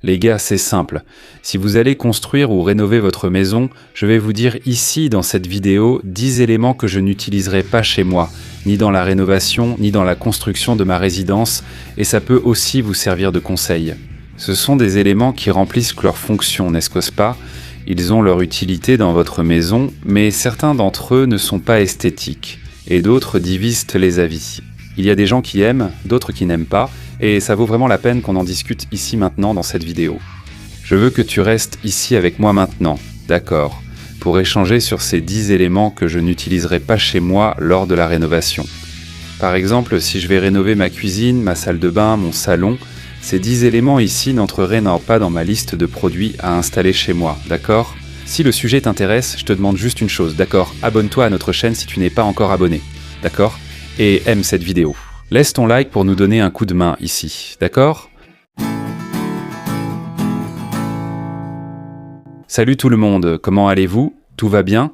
Les gars, c'est simple. Si vous allez construire ou rénover votre maison, je vais vous dire ici dans cette vidéo 10 éléments que je n'utiliserai pas chez moi, ni dans la rénovation, ni dans la construction de ma résidence, et ça peut aussi vous servir de conseil. Ce sont des éléments qui remplissent leur fonction, n'est-ce pas? Ils ont leur utilité dans votre maison, mais certains d'entre eux ne sont pas esthétiques, et d'autres divisent les avis. Il y a des gens qui aiment, d'autres qui n'aiment pas, et ça vaut vraiment la peine qu'on en discute ici maintenant dans cette vidéo. Je veux que tu restes ici avec moi maintenant, d'accord, pour échanger sur ces 10 éléments que je n'utiliserai pas chez moi lors de la rénovation. Par exemple, si je vais rénover ma cuisine, ma salle de bain, mon salon, ces 10 éléments ici n'entreraient pas dans ma liste de produits à installer chez moi, d'accord? Si le sujet t'intéresse, je te demande juste une chose, d'accord? Abonne-toi à notre chaîne si tu n'es pas encore abonné, d'accord? Et aime cette vidéo. Laisse ton like pour nous donner un coup de main ici, d'accord? Salut tout le monde, comment allez-vous? Tout va bien?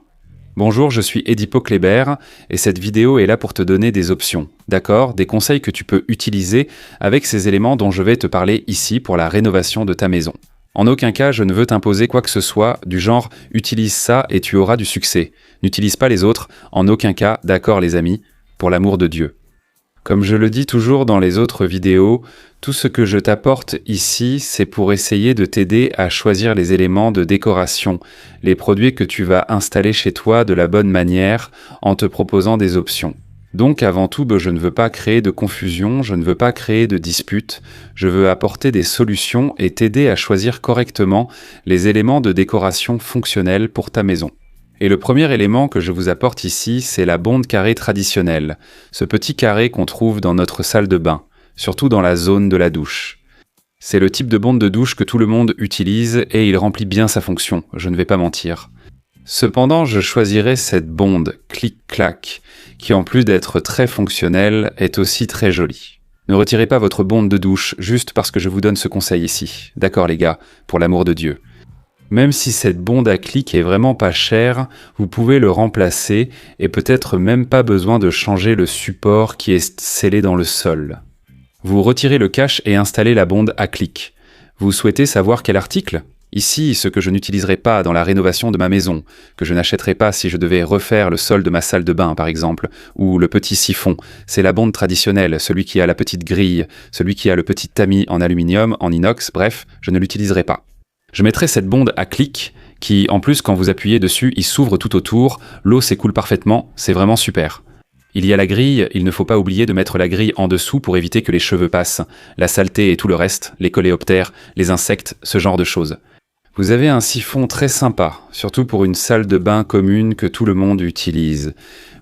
Bonjour, je suis Edipo Kléber et cette vidéo est là pour te donner des options, d'accord? Des conseils que tu peux utiliser avec ces éléments dont je vais te parler ici pour la rénovation de ta maison. En aucun cas, je ne veux t'imposer quoi que ce soit du genre « utilise ça et tu auras du succès ». N'utilise pas les autres, en aucun cas, d'accord les amis, pour l'amour de Dieu. Comme je le dis toujours dans les autres vidéos, tout ce que je t'apporte ici, c'est pour essayer de t'aider à choisir les éléments de décoration, les produits que tu vas installer chez toi de la bonne manière en te proposant des options. Donc avant tout, je ne veux pas créer de confusion, je ne veux pas créer de disputes, je veux apporter des solutions et t'aider à choisir correctement les éléments de décoration fonctionnels pour ta maison. Et le premier élément que je vous apporte ici, c'est la bonde carrée traditionnelle, ce petit carré qu'on trouve dans notre salle de bain, surtout dans la zone de la douche. C'est le type de bonde de douche que tout le monde utilise et il remplit bien sa fonction, je ne vais pas mentir. Cependant, je choisirai cette bonde clic-clac, qui en plus d'être très fonctionnelle, est aussi très jolie. Ne retirez pas votre bonde de douche juste parce que je vous donne ce conseil ici, d'accord les gars, pour l'amour de Dieu. Même si cette bonde à clic est vraiment pas chère, vous pouvez le remplacer et peut-être même pas besoin de changer le support qui est scellé dans le sol. Vous retirez le cache et installez la bonde à clic. Vous souhaitez savoir quel article? Ici, ce que je n'utiliserai pas dans la rénovation de ma maison, que je n'achèterai pas si je devais refaire le sol de ma salle de bain par exemple, ou le petit siphon, c'est la bonde traditionnelle, celui qui a la petite grille, celui qui a le petit tamis en aluminium, en inox, bref, je ne l'utiliserai pas. Je mettrai cette bonde à clic qui, en plus, quand vous appuyez dessus, il s'ouvre tout autour, l'eau s'écoule parfaitement, c'est vraiment super. Il y a la grille, il ne faut pas oublier de mettre la grille en dessous pour éviter que les cheveux passent, la saleté et tout le reste, les coléoptères, les insectes, ce genre de choses. Vous avez un siphon très sympa, surtout pour une salle de bain commune que tout le monde utilise.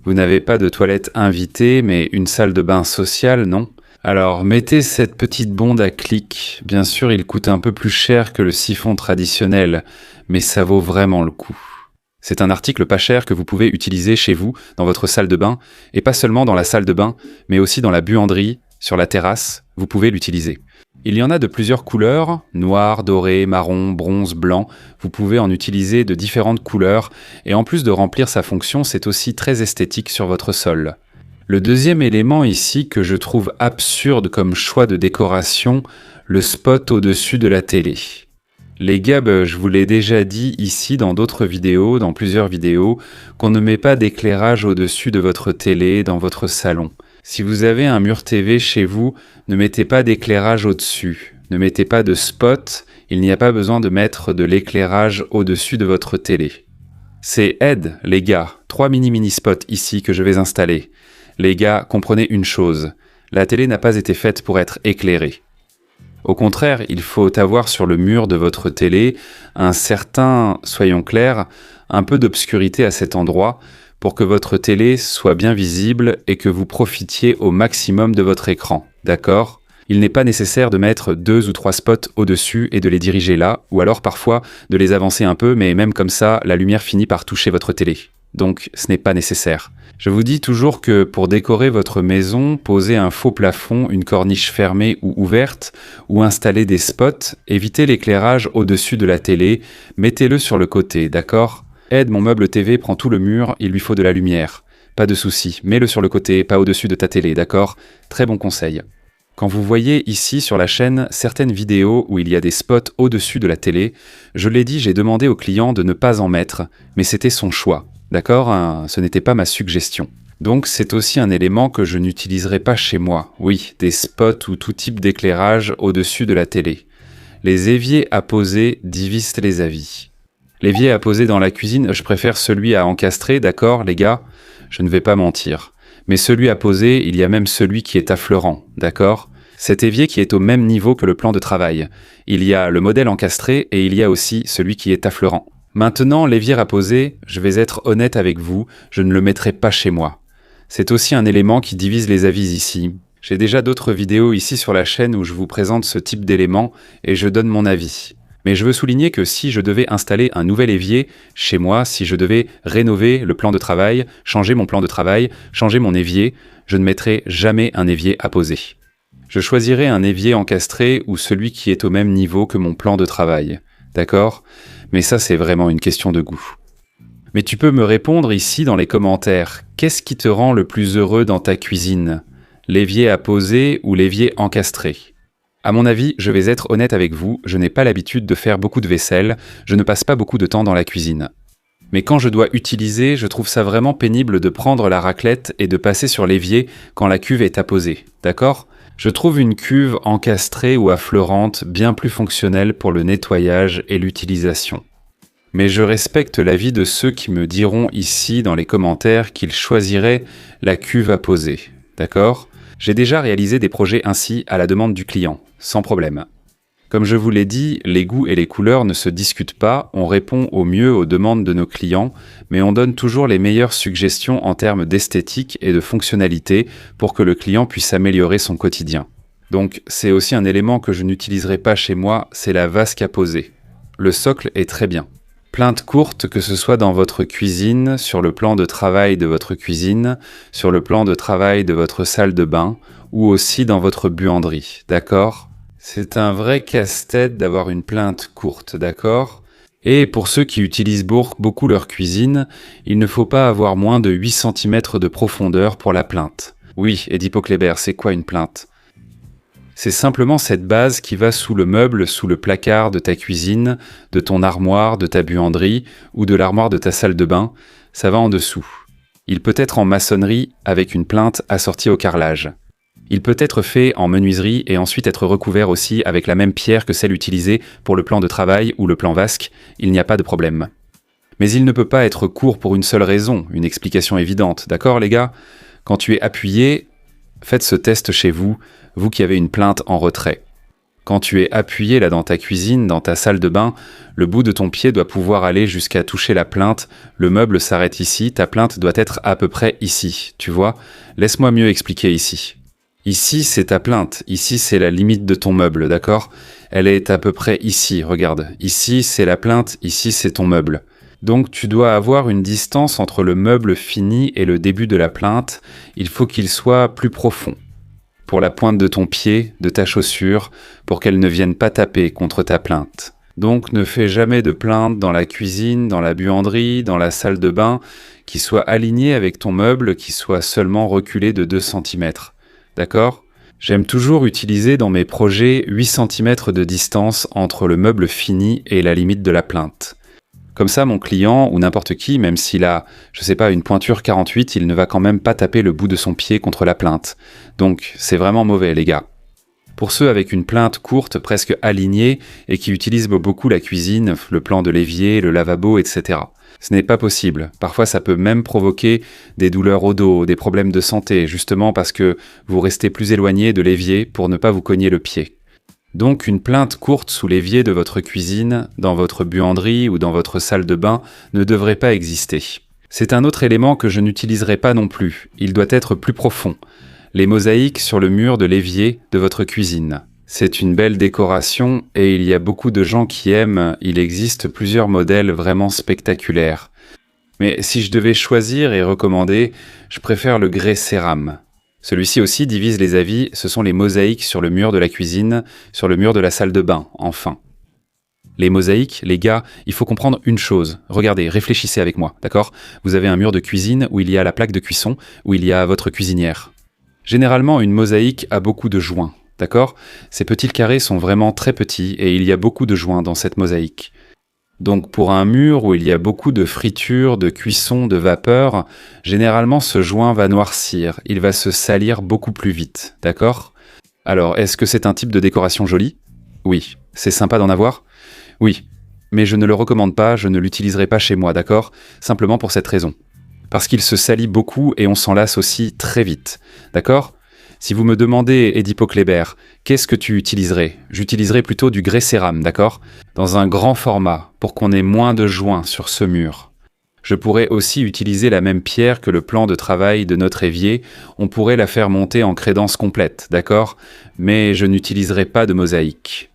Vous n'avez pas de toilette invitée, mais une salle de bain sociale, non ? Alors, mettez cette petite bonde à clic. Bien sûr, il coûte un peu plus cher que le siphon traditionnel, mais ça vaut vraiment le coup. C'est un article pas cher que vous pouvez utiliser chez vous, dans votre salle de bain, et pas seulement dans la salle de bain, mais aussi dans la buanderie, sur la terrasse, vous pouvez l'utiliser. Il y en a de plusieurs couleurs, noir, doré, marron, bronze, blanc, vous pouvez en utiliser de différentes couleurs, et en plus de remplir sa fonction, c'est aussi très esthétique sur votre sol. Le deuxième élément ici que je trouve absurde comme choix de décoration, le spot au-dessus de la télé. Les gars, je vous l'ai déjà dit ici dans d'autres vidéos, dans plusieurs vidéos, qu'on ne met pas d'éclairage au-dessus de votre télé dans votre salon. Si vous avez un mur TV chez vous, ne mettez pas d'éclairage au-dessus. Ne mettez pas de spot, il n'y a pas besoin de mettre de l'éclairage au-dessus de votre télé. C'est aide, les gars, 3 mini spots ici que je vais installer. Les gars, comprenez une chose, la télé n'a pas été faite pour être éclairée. Au contraire, il faut avoir sur le mur de votre télé un certain, soyons clairs, un peu d'obscurité à cet endroit pour que votre télé soit bien visible et que vous profitiez au maximum de votre écran, d'accord ? Il n'est pas nécessaire de mettre 2 ou 3 spots au-dessus et de les diriger là, ou alors parfois de les avancer un peu, mais même comme ça, la lumière finit par toucher votre télé. Donc, ce n'est pas nécessaire. Je vous dis toujours que pour décorer votre maison, poser un faux plafond, une corniche fermée ou ouverte, ou installer des spots, évitez l'éclairage au-dessus de la télé, mettez-le sur le côté, d'accord ? Aide, mon meuble TV prend tout le mur, il lui faut de la lumière. Pas de souci, mets-le sur le côté, pas au-dessus de ta télé, d'accord ? Très bon conseil. Quand vous voyez ici sur la chaîne certaines vidéos où il y a des spots au-dessus de la télé, je l'ai dit, j'ai demandé au client de ne pas en mettre, mais c'était son choix, d'accord, hein, ce n'était pas ma suggestion. Donc c'est aussi un élément que je n'utiliserai pas chez moi, oui, des spots ou tout type d'éclairage au-dessus de la télé. Les éviers apposés divisent les avis. L'évier apposé dans la cuisine, je préfère celui à encastrer, d'accord les gars? Je ne vais pas mentir. Mais celui à poser, il y a même celui qui est affleurant, d'accord? Cet évier qui est au même niveau que le plan de travail. Il y a le modèle encastré et il y a aussi celui qui est affleurant. Maintenant, l'évier à poser, je vais être honnête avec vous, je ne le mettrai pas chez moi. C'est aussi un élément qui divise les avis ici. J'ai déjà d'autres vidéos ici sur la chaîne où je vous présente ce type d'éléments et je donne mon avis. Mais je veux souligner que si je devais installer un nouvel évier chez moi, si je devais rénover le plan de travail, changer mon plan de travail, changer mon évier, je ne mettrai jamais un évier à poser. Je choisirai un évier encastré ou celui qui est au même niveau que mon plan de travail. D'accord? Mais ça, c'est vraiment une question de goût. Mais tu peux me répondre ici dans les commentaires. Qu'est-ce qui te rend le plus heureux dans ta cuisine? L'évier à poser ou l'évier encastré? À mon avis, je vais être honnête avec vous, je n'ai pas l'habitude de faire beaucoup de vaisselle, je ne passe pas beaucoup de temps dans la cuisine. Mais quand je dois utiliser, je trouve ça vraiment pénible de prendre la raclette et de passer sur l'évier quand la cuve est apposée, d'accord? Je trouve une cuve encastrée ou affleurante bien plus fonctionnelle pour le nettoyage et l'utilisation. Mais je respecte l'avis de ceux qui me diront ici dans les commentaires qu'ils choisiraient la cuve à poser, d'accord? J'ai déjà réalisé des projets ainsi à la demande du client, sans problème. Comme je vous l'ai dit, les goûts et les couleurs ne se discutent pas, on répond au mieux aux demandes de nos clients, mais on donne toujours les meilleures suggestions en termes d'esthétique et de fonctionnalité pour que le client puisse améliorer son quotidien. Donc c'est aussi un élément que je n'utiliserai pas chez moi, c'est la vasque à poser. Le socle est très bien. Plainte courte, que ce soit dans votre cuisine, sur le plan de travail de votre cuisine, sur le plan de travail de votre salle de bain, ou aussi dans votre buanderie, d'accord? C'est un vrai casse-tête d'avoir une plainte courte, d'accord? Et pour ceux qui utilisent beaucoup leur cuisine, il ne faut pas avoir moins de 8 cm de profondeur pour la plainte. Oui, Edipo Kléber, c'est quoi une plainte? C'est simplement cette base qui va sous le meuble, sous le placard de ta cuisine, de ton armoire, de ta buanderie ou de l'armoire de ta salle de bain, ça va en dessous. Il peut être en maçonnerie avec une plainte assortie au carrelage. Il peut être fait en menuiserie et ensuite être recouvert aussi avec la même pierre que celle utilisée pour le plan de travail ou le plan vasque, il n'y a pas de problème. Mais il ne peut pas être court pour une seule raison, une explication évidente, d'accord les gars? Quand tu es appuyé, faites ce test chez vous, vous qui avez une plainte en retrait. Quand tu es appuyé là dans ta cuisine, dans ta salle de bain, le bout de ton pied doit pouvoir aller jusqu'à toucher la plainte, le meuble s'arrête ici, ta plainte doit être à peu près ici, tu vois? Laisse-moi mieux expliquer ici. Ici, c'est ta plainte, ici c'est la limite de ton meuble, d'accord? Elle est à peu près ici, regarde. Ici c'est la plainte, ici c'est ton meuble. Donc tu dois avoir une distance entre le meuble fini et le début de la plainte, il faut qu'il soit plus profond. Pour la pointe de ton pied, de ta chaussure, pour qu'elle ne vienne pas taper contre ta plainte. Donc ne fais jamais de plainte dans la cuisine, dans la buanderie, dans la salle de bain, qui soit alignée avec ton meuble, qui soit seulement reculé de 2 cm. D'accord? J'aime toujours utiliser dans mes projets 8 cm de distance entre le meuble fini et la limite de la plainte. Comme ça, mon client, ou n'importe qui, même s'il a, je sais pas, une pointure 48, il ne va quand même pas taper le bout de son pied contre la plainte. Donc, c'est vraiment mauvais, les gars. Pour ceux avec une plainte courte, presque alignée, et qui utilisent beaucoup la cuisine, le plan de l'évier, le lavabo, etc. Ce n'est pas possible. Parfois, ça peut même provoquer des douleurs au dos, des problèmes de santé, justement parce que vous restez plus éloigné de l'évier pour ne pas vous cogner le pied. Donc une plainte courte sous l'évier de votre cuisine, dans votre buanderie ou dans votre salle de bain ne devrait pas exister. C'est un autre élément que je n'utiliserai pas non plus, il doit être plus profond. Les mosaïques sur le mur de l'évier de votre cuisine. C'est une belle décoration et il y a beaucoup de gens qui aiment, il existe plusieurs modèles vraiment spectaculaires. Mais si je devais choisir et recommander, je préfère le grès cérame. Celui-ci aussi divise les avis, ce sont les mosaïques sur le mur de la cuisine, sur le mur de la salle de bain, enfin. Les mosaïques, les gars, il faut comprendre une chose. Regardez, réfléchissez avec moi, d'accord? Vous avez un mur de cuisine où il y a la plaque de cuisson, où il y a votre cuisinière. Généralement, une mosaïque a beaucoup de joints. d'accord? Ces petits carrés sont vraiment très petits et il y a beaucoup de joints dans cette mosaïque. Donc pour un mur où il y a beaucoup de friture, de cuisson, de vapeur, généralement ce joint va noircir, il va se salir beaucoup plus vite, d'accord? Alors, est-ce que c'est un type de décoration jolie? Oui. C'est sympa d'en avoir? Oui. Mais je ne le recommande pas, je ne l'utiliserai pas chez moi, d'accord? Simplement pour cette raison. Parce qu'il se salit beaucoup et on s'en lasse aussi très vite, d'accord? Si vous me demandez, Edipo Kléber, qu'est-ce que tu utiliserais? J'utiliserais plutôt du grès cérame, d'accord? Dans un grand format, pour qu'on ait moins de joints sur ce mur. Je pourrais aussi utiliser la même pierre que le plan de travail de notre évier, on pourrait la faire monter en crédence complète, d'accord? Mais je n'utiliserai pas de mosaïque.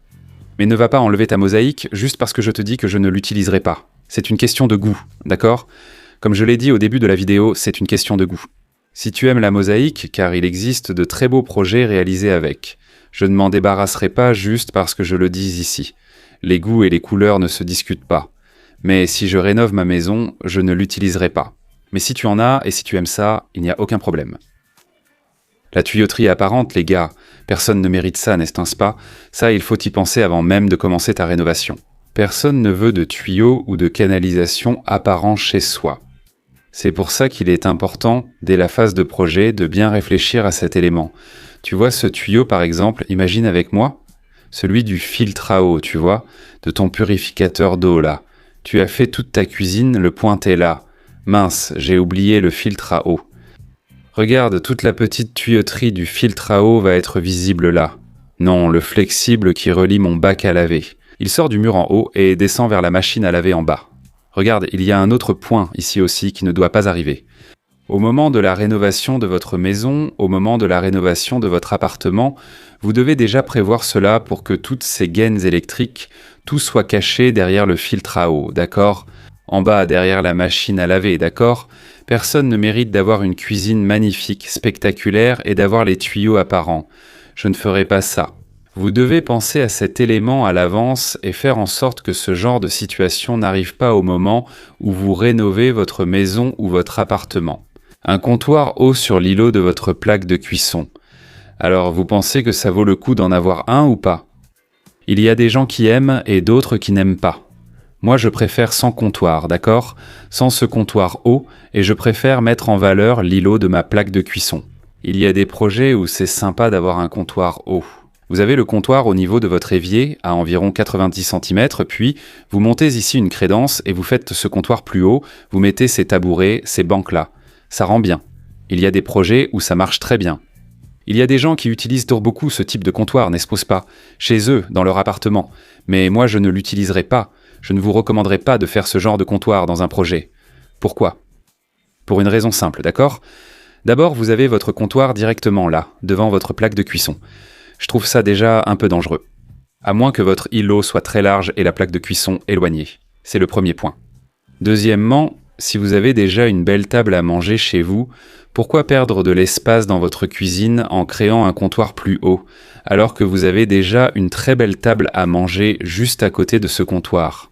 Mais ne va pas enlever ta mosaïque juste parce que je te dis que je ne l'utiliserai pas. C'est une question de goût, d'accord? Comme je l'ai dit au début de la vidéo, c'est une question de goût. Si tu aimes la mosaïque, car il existe de très beaux projets réalisés avec, je ne m'en débarrasserai pas juste parce que je le dis ici. Les goûts et les couleurs ne se discutent pas. Mais si je rénove ma maison, je ne l'utiliserai pas. Mais si tu en as et si tu aimes ça, il n'y a aucun problème. La tuyauterie apparente, les gars, personne ne mérite ça, n'est-ce pas? Ça, il faut y penser avant même de commencer ta rénovation. Personne ne veut de tuyaux ou de canalisation apparents chez soi. C'est pour ça qu'il est important, dès la phase de projet, de bien réfléchir à cet élément. Tu vois ce tuyau par exemple, imagine avec moi, celui du filtre à eau, tu vois, de ton purificateur d'eau là. Tu as fait toute ta cuisine, le point est là. Mince, j'ai oublié le filtre à eau. Regarde, toute la petite tuyauterie du filtre à eau va être visible là. Non, le flexible qui relie mon bac à laver. Il sort du mur en haut et descend vers la machine à laver en bas. Regarde, il y a un autre point ici aussi qui ne doit pas arriver. Au moment de la rénovation de votre maison, au moment de la rénovation de votre appartement, vous devez déjà prévoir cela pour que toutes ces gaines électriques, tout soit caché derrière le filtre à eau, d'accord? En bas, derrière la machine à laver, d'accord? Personne ne mérite d'avoir une cuisine magnifique, spectaculaire et d'avoir les tuyaux apparents. Je ne ferai pas ça. Vous devez penser à cet élément à l'avance et faire en sorte que ce genre de situation n'arrive pas au moment où vous rénovez votre maison ou votre appartement. Un comptoir haut sur l'îlot de votre plaque de cuisson. Alors, vous pensez que ça vaut le coup d'en avoir un ou pas? Il y a des gens qui aiment et d'autres qui n'aiment pas. Moi, je préfère sans comptoir, d'accord? Sans ce comptoir haut, et je préfère mettre en valeur l'îlot de ma plaque de cuisson. Il y a des projets où c'est sympa d'avoir un comptoir haut. Vous avez le comptoir au niveau de votre évier, à environ 90 cm, puis vous montez ici une crédence et vous faites ce comptoir plus haut, vous mettez ces tabourets, ces bancs-là. Ça rend bien. Il y a des projets où ça marche très bien. Il y a des gens qui utilisent beaucoup ce type de comptoir, n'est-ce pas? Chez eux, dans leur appartement. Mais moi, je ne l'utiliserai pas. Je ne vous recommanderais pas de faire ce genre de comptoir dans un projet. Pourquoi? Pour une raison simple, d'accord? D'abord, vous avez votre comptoir directement là, devant votre plaque de cuisson. Je trouve ça déjà un peu dangereux. À moins que votre îlot soit très large et la plaque de cuisson éloignée. C'est le premier point. Deuxièmement, si vous avez déjà une belle table à manger chez vous, pourquoi perdre de l'espace dans votre cuisine en créant un comptoir plus haut, alors que vous avez déjà une très belle table à manger juste à côté de ce comptoir?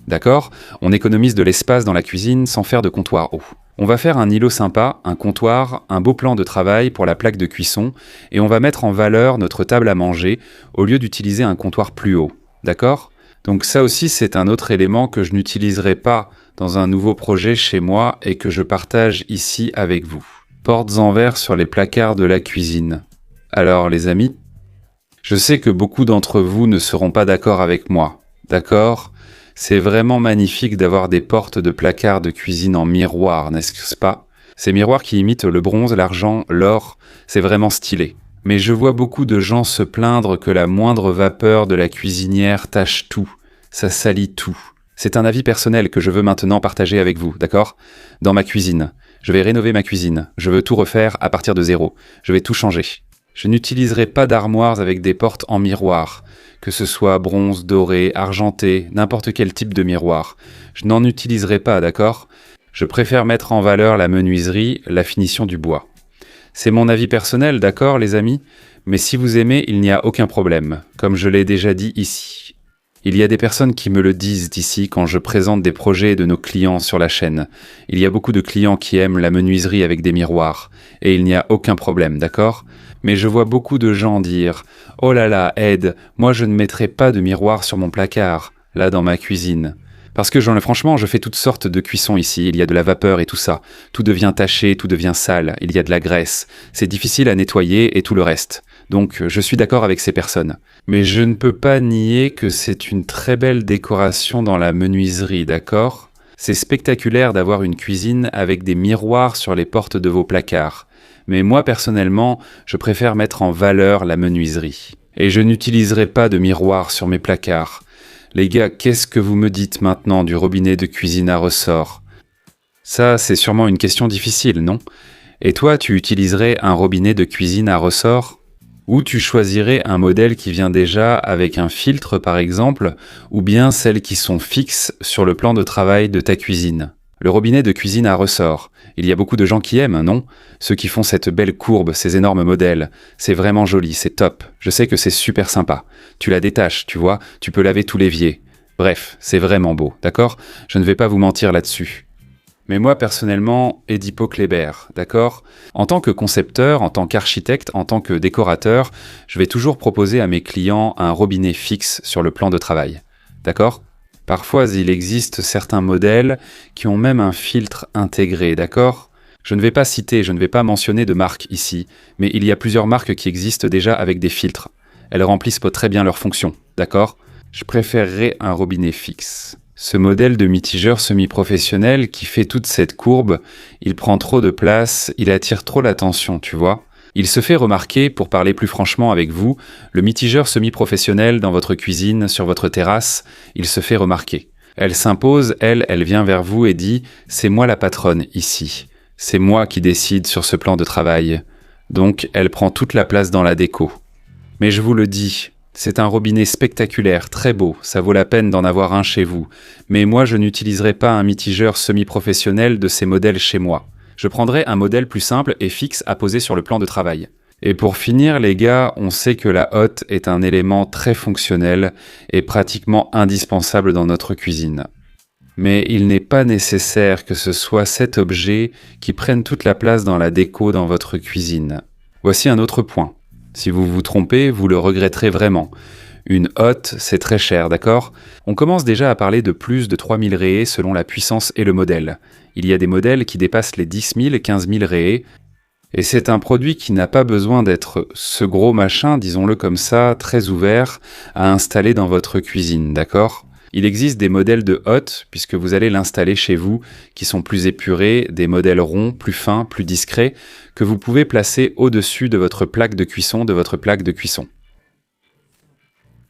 D'accord? On économise de l'espace dans la cuisine sans faire de comptoir haut. On va faire un îlot sympa, un comptoir, un beau plan de travail pour la plaque de cuisson, et on va mettre en valeur notre table à manger au lieu d'utiliser un comptoir plus haut. D'accord? Donc ça aussi, c'est un autre élément que je n'utiliserai pas dans un nouveau projet chez moi et que je partage ici avec vous. Portes en verre sur les placards de la cuisine. Alors les amis, je sais que beaucoup d'entre vous ne seront pas d'accord avec moi. D'accord? C'est vraiment magnifique d'avoir des portes de placards de cuisine en miroir, n'est-ce pas? Ces miroirs qui imitent le bronze, l'argent, l'or, c'est vraiment stylé. Mais je vois beaucoup de gens se plaindre que la moindre vapeur de la cuisinière tache tout, ça salit tout. C'est un avis personnel que je veux maintenant partager avec vous, d'accord? Dans ma cuisine, je vais rénover ma cuisine, je veux tout refaire à partir de zéro, je vais tout changer. Je n'utiliserai pas d'armoires avec des portes en miroir, que ce soit bronze, doré, argenté, n'importe quel type de miroir. Je n'en utiliserai pas, d'accord? Je préfère mettre en valeur la menuiserie, la finition du bois. C'est mon avis personnel, d'accord les amis? Mais si vous aimez, il n'y a aucun problème, comme je l'ai déjà dit ici. Il y a des personnes qui me le disent ici quand je présente des projets de nos clients sur la chaîne. Il y a beaucoup de clients qui aiment la menuiserie avec des miroirs, et il n'y a aucun problème, d'accord ? Mais je vois beaucoup de gens dire « Oh là là, Ed, moi je ne mettrai pas de miroir sur mon placard, là dans ma cuisine. » Parce que franchement, je fais toutes sortes de cuissons ici, il y a de la vapeur et tout ça. Tout devient taché, tout devient sale, il y a de la graisse. C'est difficile à nettoyer et tout le reste. Donc je suis d'accord avec ces personnes. Mais je ne peux pas nier que c'est une très belle décoration dans la menuiserie, d'accord ? C'est spectaculaire d'avoir une cuisine avec des miroirs sur les portes de vos placards. Mais moi personnellement, je préfère mettre en valeur la menuiserie. Et je n'utiliserai pas de miroir sur mes placards. Les gars, qu'est-ce que vous me dites maintenant du robinet de cuisine à ressort ? Ça, c'est sûrement une question difficile, non ? Et toi, tu utiliserais un robinet de cuisine à ressort ? Ou tu choisirais un modèle qui vient déjà avec un filtre, par exemple, ou bien celles qui sont fixes sur le plan de travail de ta cuisine ? Le robinet de cuisine à ressort. Il y a beaucoup de gens qui aiment, non ? Ceux qui font cette belle courbe, ces énormes modèles. C'est vraiment joli, c'est top. Je sais que c'est super sympa. Tu la détaches, tu vois, tu peux laver tout l'évier. Bref, c'est vraiment beau, d'accord ? Je ne vais pas vous mentir là-dessus. Mais moi, personnellement, Edipo Kléber, d'accord ? En tant que concepteur, en tant qu'architecte, en tant que décorateur, je vais toujours proposer à mes clients un robinet fixe sur le plan de travail. D'accord ? Parfois, il existe certains modèles qui ont même un filtre intégré, d'accord ? Je ne vais pas mentionner de marque ici, mais il y a plusieurs marques qui existent déjà avec des filtres. Elles remplissent pas très bien leur fonction, d'accord ? Je préférerais un robinet fixe. Ce modèle de mitigeur semi-professionnel qui fait toute cette courbe, il prend trop de place, il attire trop l'attention, tu vois ? Il se fait remarquer, pour parler plus franchement avec vous, le mitigeur semi-professionnel dans votre cuisine, sur votre terrasse, il se fait remarquer. Elle s'impose, elle vient vers vous et dit « C'est moi la patronne ici. C'est moi qui décide sur ce plan de travail. » Donc, elle prend toute la place dans la déco. Mais je vous le dis, c'est un robinet spectaculaire, très beau, ça vaut la peine d'en avoir un chez vous. Mais moi, je n'utiliserai pas un mitigeur semi-professionnel de ces modèles chez moi. Je prendrai un modèle plus simple et fixe à poser sur le plan de travail. Et pour finir, les gars, on sait que la hotte est un élément très fonctionnel et pratiquement indispensable dans notre cuisine. Mais il n'est pas nécessaire que ce soit cet objet qui prenne toute la place dans la déco dans votre cuisine. Voici un autre point. Si vous vous trompez, vous le regretterez vraiment. Une hotte, c'est très cher, d'accord ? On commence déjà à parler de plus de 3000 réés selon la puissance et le modèle. Il y a des modèles qui dépassent les 10 000, 15 000 réés. Et c'est un produit qui n'a pas besoin d'être ce gros machin, disons-le comme ça, très ouvert, à installer dans votre cuisine, d'accord ? Il existe des modèles de hotte, puisque vous allez l'installer chez vous, qui sont plus épurés, des modèles ronds, plus fins, plus discrets, que vous pouvez placer au-dessus de votre plaque de cuisson,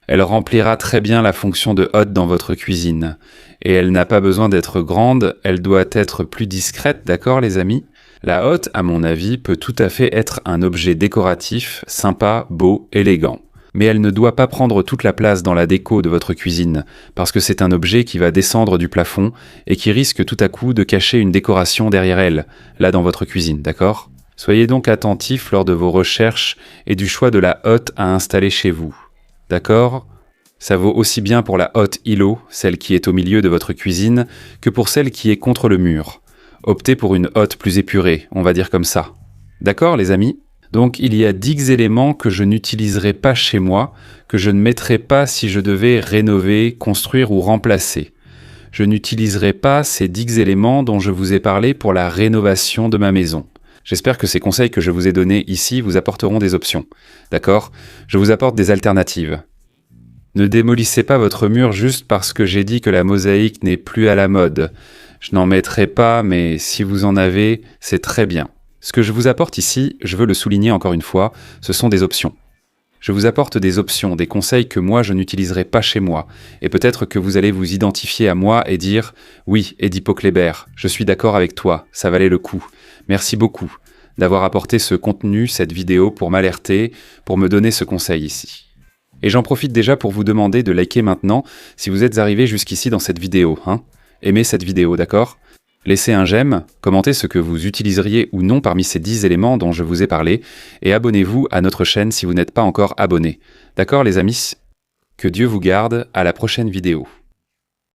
Elle remplira très bien la fonction de hotte dans votre cuisine. Et elle n'a pas besoin d'être grande, elle doit être plus discrète, d'accord les amis ? La hotte, à mon avis, peut tout à fait être un objet décoratif, sympa, beau, élégant. Mais elle ne doit pas prendre toute la place dans la déco de votre cuisine, parce que c'est un objet qui va descendre du plafond et qui risque tout à coup de cacher une décoration derrière elle, là dans votre cuisine, d'accord ? Soyez donc attentifs lors de vos recherches et du choix de la hotte à installer chez vous. D'accord ? Ça vaut aussi bien pour la hotte îlot, celle qui est au milieu de votre cuisine, que pour celle qui est contre le mur. Optez pour une hotte plus épurée, on va dire comme ça. D'accord, les amis ? Donc il y a 10 éléments que je n'utiliserai pas chez moi, que je ne mettrai pas si je devais rénover, construire ou remplacer. Je n'utiliserai pas ces 10 éléments dont je vous ai parlé pour la rénovation de ma maison. J'espère que ces conseils que je vous ai donnés ici vous apporteront des options. D'accord ? Je vous apporte des alternatives. Ne démolissez pas votre mur juste parce que j'ai dit que la mosaïque n'est plus à la mode. Je n'en mettrai pas, mais si vous en avez, c'est très bien. Ce que je vous apporte ici, je veux le souligner encore une fois, ce sont des options. Je vous apporte des options, des conseils que moi je n'utiliserai pas chez moi, et peut-être que vous allez vous identifier à moi et dire « Oui, Edipo Kléber, je suis d'accord avec toi, ça valait le coup. Merci beaucoup d'avoir apporté ce contenu, cette vidéo pour m'alerter, pour me donner ce conseil ici. » Et j'en profite déjà pour vous demander de liker maintenant si vous êtes arrivé jusqu'ici dans cette vidéo. Aimez cette vidéo, d'accord ? Laissez un j'aime, commentez ce que vous utiliseriez ou non parmi ces 10 éléments dont je vous ai parlé, et abonnez-vous à notre chaîne si vous n'êtes pas encore abonné. D'accord les amis ? Que Dieu vous garde, à la prochaine vidéo.